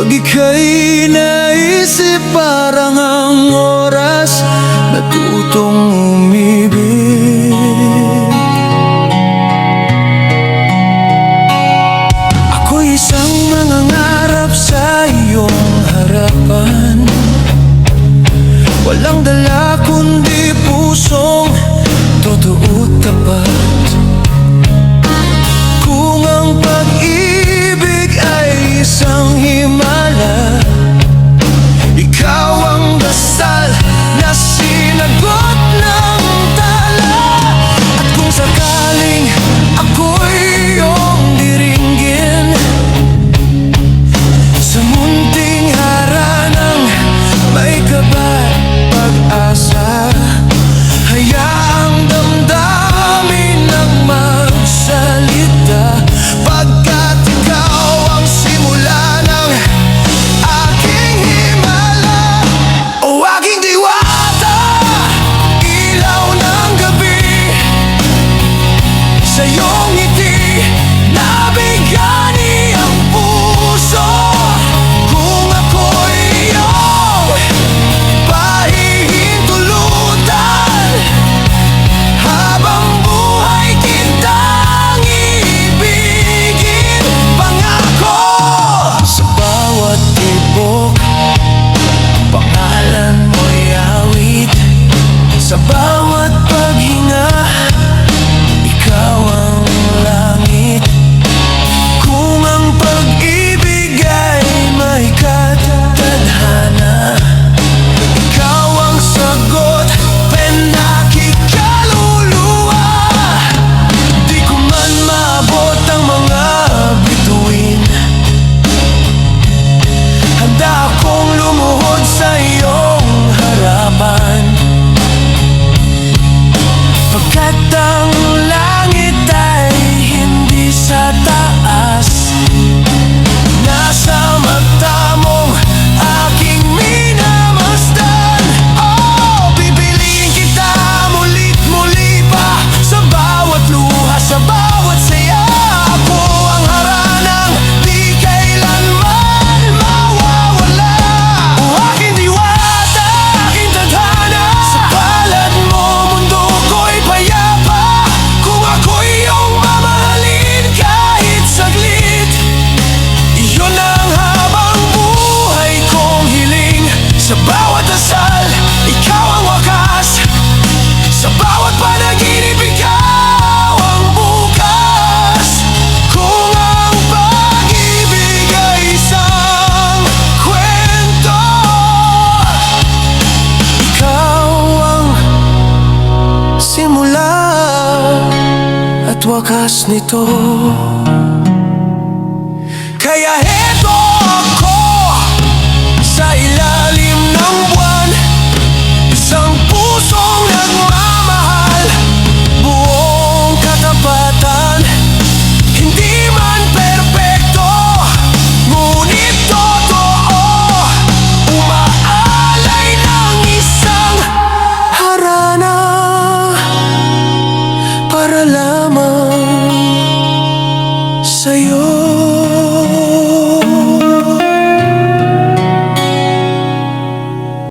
Pag ika'y naisip, parang ang oras natutong umibig. Ako'y isang mangangarap sa iyong harapan, walang dala kundi pusong totoo't tapat. Kung ang pag-ibig ay isang himala, ikaw ang dasal na sinagot ng tala. At kung sakaling ako'y iyong diringgin sa munting haranang may kabat pag-asa, hayaang damdamin ang magsalita, pagkat ikaw ang simula ng aking himala. O aking diwata, ilaw ng gabi, sa iyong ngiti nabigani ang puso. Kung ako'y iyong pahihintulutan, habang buhay kitang ibigin. Pangako sa bawat tibok, pangalan mo'y awit. Sa bawat paghinga, ikaw ang langit. Kung ang pag-ibig ay may katadhana, ikaw ang sagot, pinakikaluluwa. Di ko man maabot ang mga bituin, handa akong lumuhod sa iyong harapan, pagkat ang langit ay hindi sa taas, nasa mata mong aking minamasdan. Oh, pipiliin kita muli't muli pa, sa bawat luha, sa bawat saya. Ako ang haranang di kailanman mawawala. O aking diwata, aking tadhana, sa palad mo mundo ko'y payapa. Kung ako'y iyong mamahalin kahit saglit, iyon ang habang buhay kong hiling. Sa bawat dasal, ikaw ang wakas. Sa bawat panaginip, ikaw ang bukas. Kung ang pag-ibig ay isang kwento, ikaw ang simula at wakas nito. Kaya heto